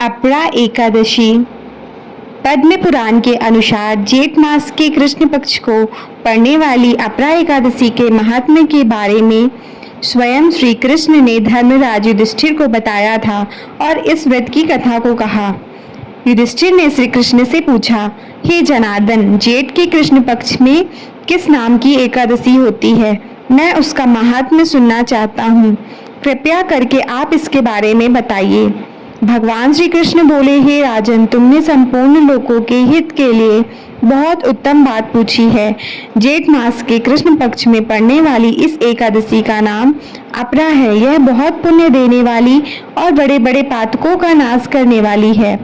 अपरा एकादशी। पद्म पुराण के अनुसार जेठ मास के कृष्ण पक्ष को पड़ने वाली अपरा एकादशी के महात्म्य के बारे में स्वयं श्री कृष्ण ने धर्मराज युधिष्ठिर को बताया था और इस व्रत की कथा को कहा। युधिष्ठिर ने श्री कृष्ण से पूछा, हे जनार्दन, जेठ के कृष्ण पक्ष में किस नाम की एकादशी होती है? मैं उसका महात्म्य सुनना चाहता हूँ। कृपया करके आप इसके बारे में बताइए। भगवान श्री कृष्ण बोले, हे राजन, तुमने संपूर्ण लोगों के हित के लिए बहुत उत्तम बात पूछी है। जेठ मास के कृष्ण पक्ष में पड़ने वाली इस एकादशी का नाम अपरा है। यह बहुत पुण्य देने वाली और बड़े बड़े पातकों का नाश करने वाली है।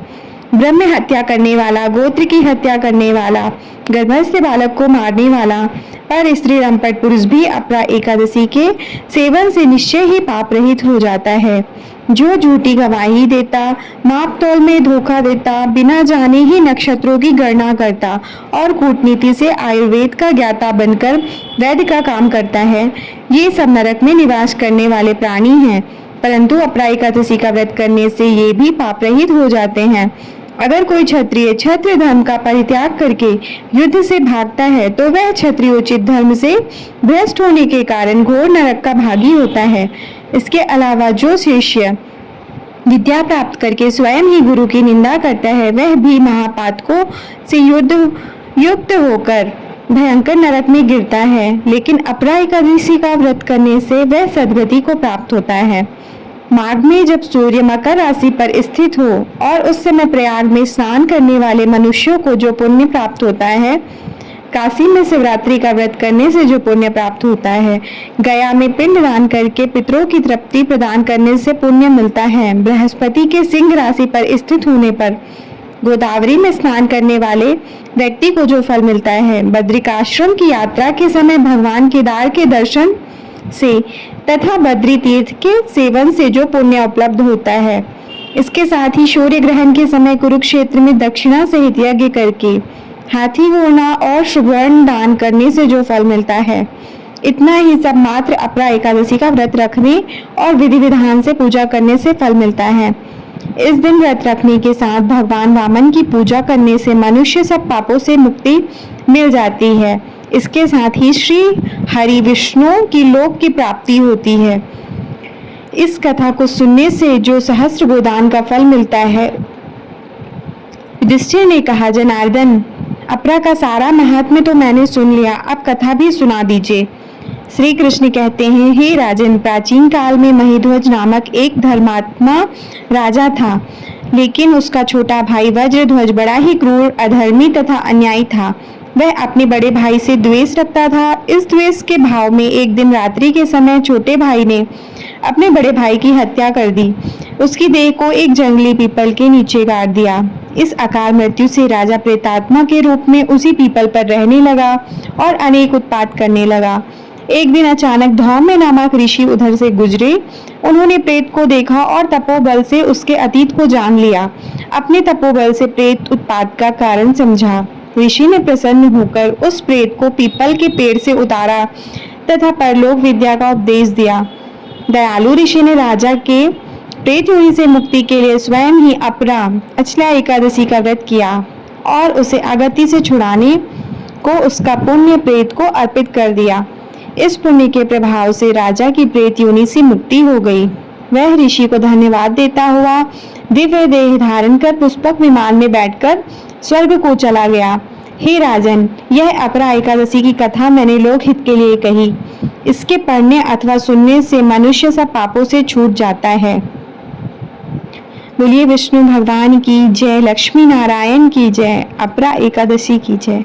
ब्रह्म हत्या करने वाला, गोत्र की हत्या करने वाला, गर्भस्थ बालक को मारने वाला, पर स्त्री रंपट पुरुष भी अपरा एकादशी के सेवन से निश्चय ही पाप रहित हो जाता है। जो झूठी गवाही देता, माप तौल में धोखा देता, बिना जाने ही नक्षत्रों की गणना करता और कूटनीति से आयुर्वेद का ज्ञाता बनकर वैद्य का काम करता है, ये सब नरक में निवास करने वाले प्राणी हैं। परंतु अपरा एकादशी का व्रत करने से ये भी पाप रहित हो जाते हैं। अगर कोई क्षत्रिय क्षत्रिय धर्म का परित्याग करके युद्ध से भागता है तो वह क्षत्रियोचित धर्म से भ्रष्ट होने के कारण घोर नरक का भागी होता है। इसके अलावा जो शिष्य विद्या प्राप्त करके स्वयं ही गुरु की निंदा करता है, वह भी महापातकों से युक्त होकर भयंकर नरक में गिरता है। लेकिन अपरा एकादशी का व्रत करने से वह सद्गति को प्राप्त होता है। माघ में जब सूर्य मकर राशि पर स्थित हो और उस समय प्रयाग में स्नान करने वाले मनुष्यों को जो पुण्य प्राप्त होता है, काशी में शिवरात्रि का व्रत करने से जो पुण्य प्राप्त होता है, गया में पिंड दान करके पितरों की तृप्ति प्रदान करने से पुण्य मिलता है, बृहस्पति के सिंह राशि पर स्थित होने पर गोदावरी में स्नान करने वाले व्यक्ति को जो फल मिलता है, बद्रिकाश्रम की यात्रा के समय भगवान केदार के दर्शन से तथा बद्री तीर्थ के सेवन से जो पुण्य उपलब्ध होता है, इसके साथ ही सूर्य ग्रहण के समय कुरुक्षेत्र में दक्षिणा सहित यज्ञ करके हाथी घोड़ा और सुवर्ण दान करने से जो फल मिलता है, इतना ही सब मात्र अपरा एकादशी का व्रत रखने और विधि विधान से पूजा करने से फल मिलता है। इस दिन व्रत रखने के साथ भगवान वामन की पूजा करने से मनुष्य सब पापों से मुक्ति मिल जाती है। इसके साथ ही श्री हरि विष्णु की लोक की प्राप्ति होती है। इस कथा को सुनने से जो सहस्त्र गोदान का फल मिलता है। युधिष्ठिर ने कहा, जनार्दन, अपरा का सारा महात्म्य तो मैंने सुन लिया, अब कथा भी सुना दीजिए। श्री कृष्ण कहते हैं, हे राजन, प्राचीन काल में महिध्वज नामक एक धर्मात्मा राजा था, लेकिन उसका छोटा भाई वज्रध्वज बड़ा ही क्रूर, अधर्मी तथा अन्यायी था। वह अपने बड़े भाई से द्वेष रखता था। इस द्वेष के भाव में एक दिन रात्रि के समय छोटे भाई ने अपने बड़े भाई की हत्या कर दी। उसकी देह को एक जंगली पीपल के नीचे गाड़ दिया। इस अकाल मृत्यु से राजा प्रेतात्मा के रूप में उसी पीपल पर रहने लगा और अनेक उत्पात करने लगा। एक दिन अचानक धौम्य नामक ऋषि उधर से गुजरे। उन्होंने प्रेत को देखा और तपोबल से उसके अतीत को जान लिया। अपने तपोबल से प्रेत उत्पात का कारण समझा। ऋषि ने प्रसन्न होकर उस प्रेत को पीपल के पेड़ से उतारा तथा परलोक विद्या का उपदेश दिया। दयालु ऋषि ने राजा के प्रेत योनि से मुक्ति के लिए स्वयं ही अपरा अचला एकादशी का व्रत किया और उसे अगति से छुड़ाने को उसका पुण्य प्रेत को अर्पित कर दिया। इस पुण्य के प्रभाव से राजा की प्रेत योनि से मुक्ति हो गई। वह ऋषि को धन्यवाद देता हुआ दिव्य देह धारण कर पुष्पक विमान में बैठकर स्वर्ग को चला गया। हे राजन, यह अपरा एकादशी की कथा मैंने लोक हित के लिए कही। इसके पढ़ने अथवा सुनने से मनुष्य सब पापों से छूट जाता है। बोलिए विष्णु भगवान की जय, लक्ष्मी नारायण की जय, अपरा एकादशी की जय।